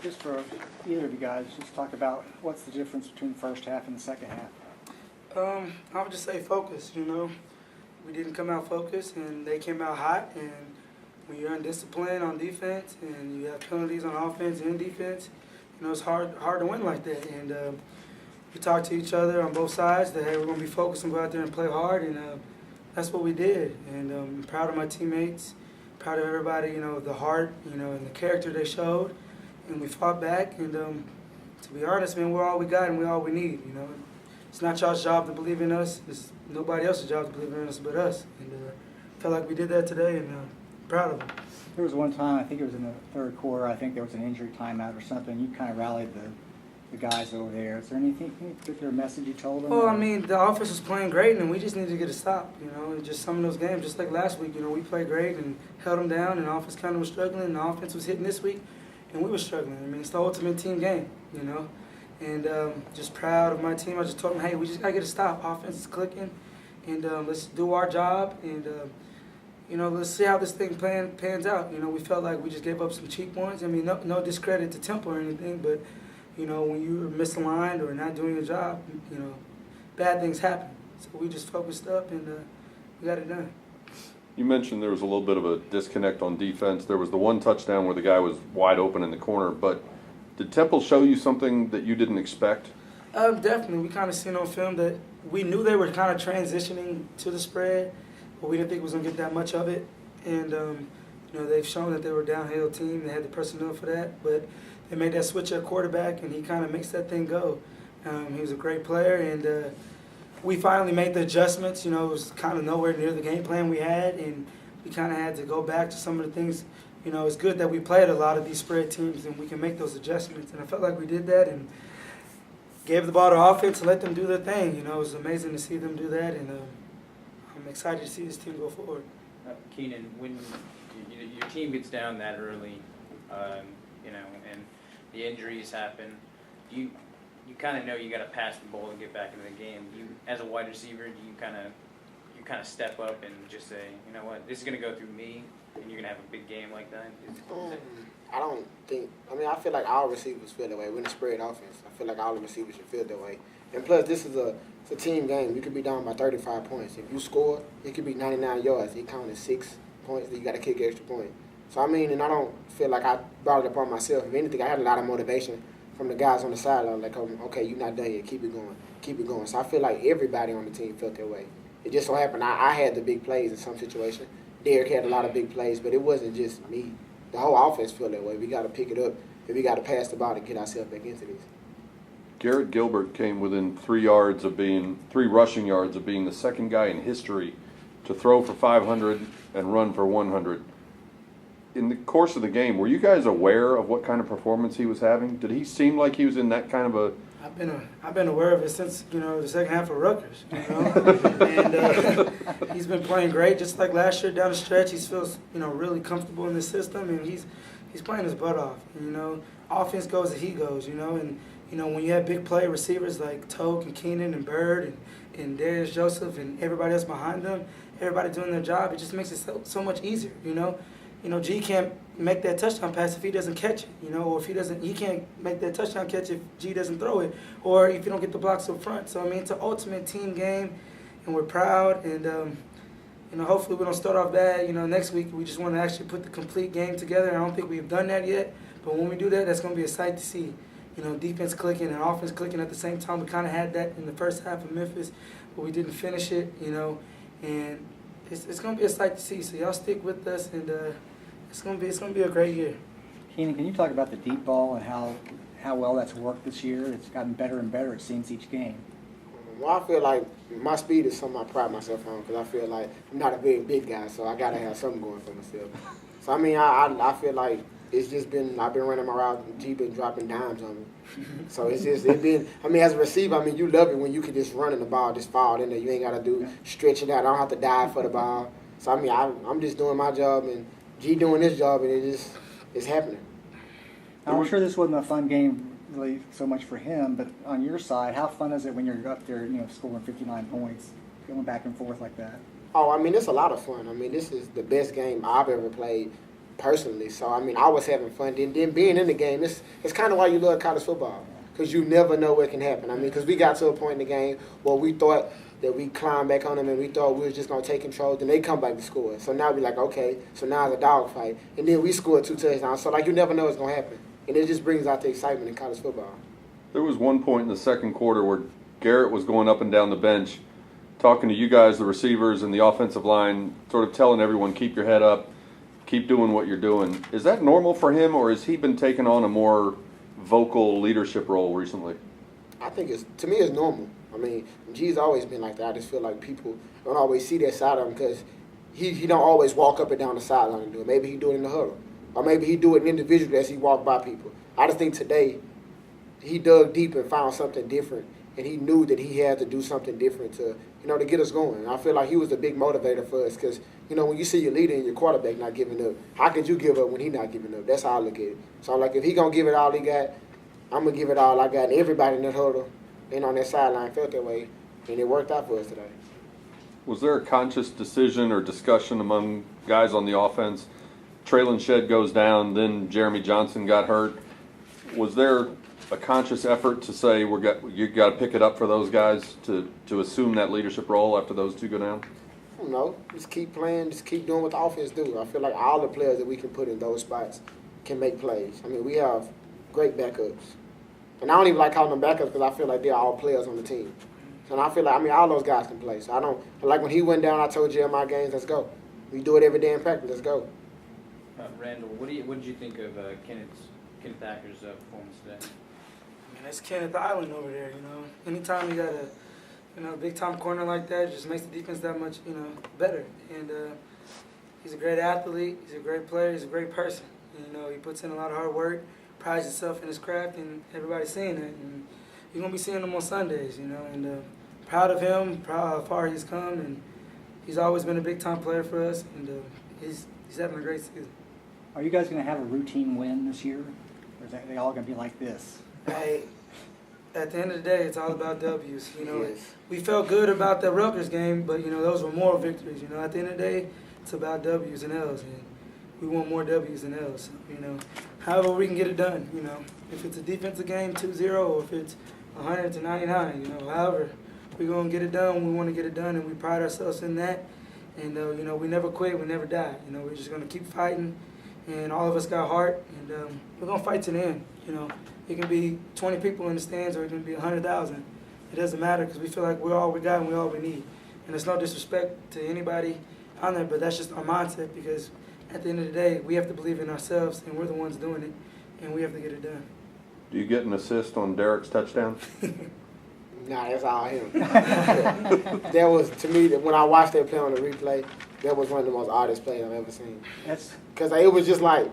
Just for either of you guys, just talk about what's the difference between the first half and the second half. I would just say focus, We didn't come out focused, and they came out hot. And when you're undisciplined on defense and you have penalties on offense and defense, it's hard to win like that. And we talked to each other on both sides that, hey, we're going to be focused and go out there and play hard. And that's what we did. And I'm proud of my teammates, proud of everybody, the heart, and the character they showed. And we fought back. And to be honest, man, we're all we got and we're all we need, It's not y'all's job to believe in us. It's nobody else's job to believe in us but us. And I felt like we did that today, and proud of them. There was one time, I think it was in the third quarter, I think there was an injury timeout or something. You kind of rallied the guys over there. Is there any particular message you told them? Well, the offense was playing great, and we just needed to get a stop. Just some of those games, just like last week, we played great and held them down, and the offense kind of was struggling, and the offense was hitting this week, and we were struggling. It's the ultimate team game, And just proud of my team. I just told them, hey, we just got to get a stop. Offense is clicking, and let's do our job, and, let's see how this thing pans out. We felt like we just gave up some cheap points. No discredit to Temple or anything, but, when you're misaligned or not doing your job, bad things happen. So we just focused up, and we got it done. You mentioned there was a little bit of a disconnect on defense. There was the one touchdown where the guy was wide open in the corner, but did Temple show you something that you didn't expect? Definitely. We kind of seen on film that we knew they were kind of transitioning to the spread, but we didn't think it was going to get that much of it. And, they've shown that they were a downhill team. They had the personnel for that, but they made that switch at quarterback, and he kind of makes that thing go. He was a great player, and we finally made the adjustments. It was kind of nowhere near the game plan we had, and we kind of had to go back to some of the things. It's good that we played a lot of these spread teams, and we can make those adjustments. And I felt like we did that and gave the ball to offense and let them do their thing. It was amazing to see them do that, and I'm excited to see this team go forward. Keenan, when your team gets down that early, and the injuries happen, you kind of know you got to pass the ball and get back into the game. You, as a wide receiver, you kind of step up and just say, you know what, this is going to go through me, and you're going to have a big game like that? I don't think – I feel like all receivers feel that way. We're in a spread offense. I feel like all the receivers should feel that way. And plus, this is it's a team game. You could be down by 35 points. If you score, it could be 99 yards. It counted 6 points. Then you got to kick an extra point. So, and I don't feel like I brought it upon myself. If anything, I had a lot of motivation from the guys on the sideline. Like, okay, you're not done yet. Keep it going. Keep it going. So I feel like everybody on the team felt that way. It just so happened I had the big plays in some situations. Derek had a lot of big plays, but it wasn't just me. The whole offense felt that way. We got to pick it up, and we got to pass the ball to get ourselves back into this. Garrett Gilbert came within 3 rushing yards of being the second guy in history to throw for 500 and run for 100. In the course of the game, were you guys aware of what kind of performance he was having? Did he seem like he was in that kind of a? I've been aware of it since the second half of Rutgers. And he's been playing great, just like last year down the stretch. He feels really comfortable in the system, and he's playing his butt off. Offense goes as he goes. And when you have big play receivers like Toke and Keenan and Bird and Darius Joseph and everybody else behind them, everybody doing their job, it just makes it so much easier. G can't make that touchdown pass if he doesn't catch it, or if he can't make that touchdown catch if G doesn't throw it, or if you don't get the blocks up front. So, it's an ultimate team game, and we're proud, and, hopefully we don't start off bad. Next week we just want to actually put the complete game together. I don't think we've done that yet, but when we do that, that's going to be a sight to see. Defense clicking and offense clicking at the same time. We kind of had that in the first half of Memphis, but we didn't finish it, and it's going to be a sight to see. So y'all stick with us, and it's going to be a great year. Keenan, can you talk about the deep ball and how well that's worked this year? It's gotten better and better, it seems, each game. Well, I feel like my speed is something I pride myself on because I feel like I'm not a big guy, so I got to have something going for myself. So, I feel like it's just been, I've been running my route, G been dropping dimes on me. So it's been, as a receiver, you love it when you can just run in the ball, just fall in there. You ain't got to stretch it out. I don't have to dive for the ball. So, I'm just doing my job and G doing his job, and it's happening. I'm sure this wasn't a fun game really so much for him, but on your side, how fun is it when you're up there, scoring 59 points, going back and forth like that? Oh, it's a lot of fun. This is the best game I've ever played personally. So I mean, I was having fun. Then being in the game, it's kind of why you love college football, because you never know what can happen. I mean, because we got to a point in the game where we thought that we climbed back on them and we thought we was just gonna take control. Then they come back to score. So now we're like, okay, so now it's a dogfight, and then we scored 2 touchdowns. So like, you never know what's gonna happen, and it just brings out the excitement in college football. There was one point in the second quarter where Garrett was going up and down the bench, talking to you guys, the receivers and the offensive line, sort of telling everyone, keep your head up, keep doing what you're doing. Is that normal for him, or has he been taking on a more vocal leadership role recently? I think to me, it's normal. I mean, G's always been like that. I just feel like people don't always see that side of him because he don't always walk up and down the sideline and do it. Maybe he do it in the huddle, or maybe he do it individually as he walk by people. I just think today he dug deep and found something different, and he knew that he had to do something different to get us going. And I feel like he was a big motivator for us because when you see your leader and your quarterback not giving up, how could you give up when he not giving up? That's how I look at it. So like, if he gonna give it all he got, I'm gonna give it all I got. And everybody in that huddle and on that sideline felt that way, and it worked out for us today. Was there a conscious decision or discussion among guys on the offense? Traylon Shedd goes down, then Jeremy Johnson got hurt. Was there a conscious effort to say you got to pick it up for those guys to assume that leadership role after those two go down? I don't know. Just keep playing. Just keep doing what the offense do. I feel like all the players that we can put in those spots can make plays. I mean, we have great backups. And I don't even like calling them backups because I feel like they're all players on the team. And I feel like, all those guys can play. So I don't, like when he went down, I told Jeremiah Gaines, let's go. We do it every day in practice, let's go. Randall, what did you think of Kenneth Thacker's performance today? Man, that's Kenneth Island over there, Anytime you got a big-time corner like that, it just makes the defense that much, better. And he's a great athlete, he's a great player, he's a great person. He puts in a lot of hard work, prides himself in his craft, and everybody's seeing it. And you're going to be seeing him on Sundays, and proud of him, proud of how far he's come, and he's always been a big-time player for us, and he's having a great season. Are you guys going to have a routine win this year? Or is they all going to be like this? Hey, at the end of the day, it's all about W's. Yes. We felt good about the Rutgers game, but those were moral victories. At the end of the day, it's about W's and L's, and we want more W's and L's. However we can get it done. If it's a defensive game, 2-0, or if it's 100-99. However we're gonna get it done, we want to get it done, and we pride ourselves in that. And we never quit, we never die. We're just gonna keep fighting, and all of us got heart, and we're gonna fight to the end. It can be 20 people in the stands, or it can be 100,000. It doesn't matter because we feel like we're all we got and we're all we need. And it's no disrespect to anybody on there, but that's just our mindset because at the end of the day, we have to believe in ourselves, and we're the ones doing it, and we have to get it done. Do you get an assist on Derek's touchdown? Nah, that's all him. That was, to me, when I watched that play on the replay, that was one of the most oddest plays I've ever seen. Because it was just like,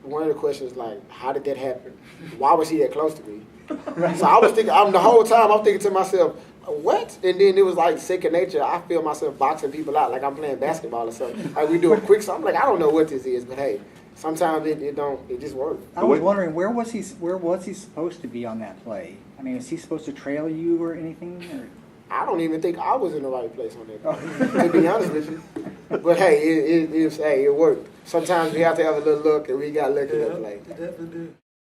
one of the questions like, how did that happen? Why was he that close to me? So I was thinking, the whole time I'm thinking to myself, what? And then it was like second nature. I feel myself boxing people out like I'm playing basketball or something. Like we do it quick, so I'm like, I don't know what this is, but hey, sometimes it just works. I was wondering, where was he supposed to be on that play? I mean, is he supposed to trail you or anything? Or? I don't even think I was in the right place on that play, to be honest with you. But hey, it worked. Sometimes we have to have a little look, and we got lucky that play. It definitely did.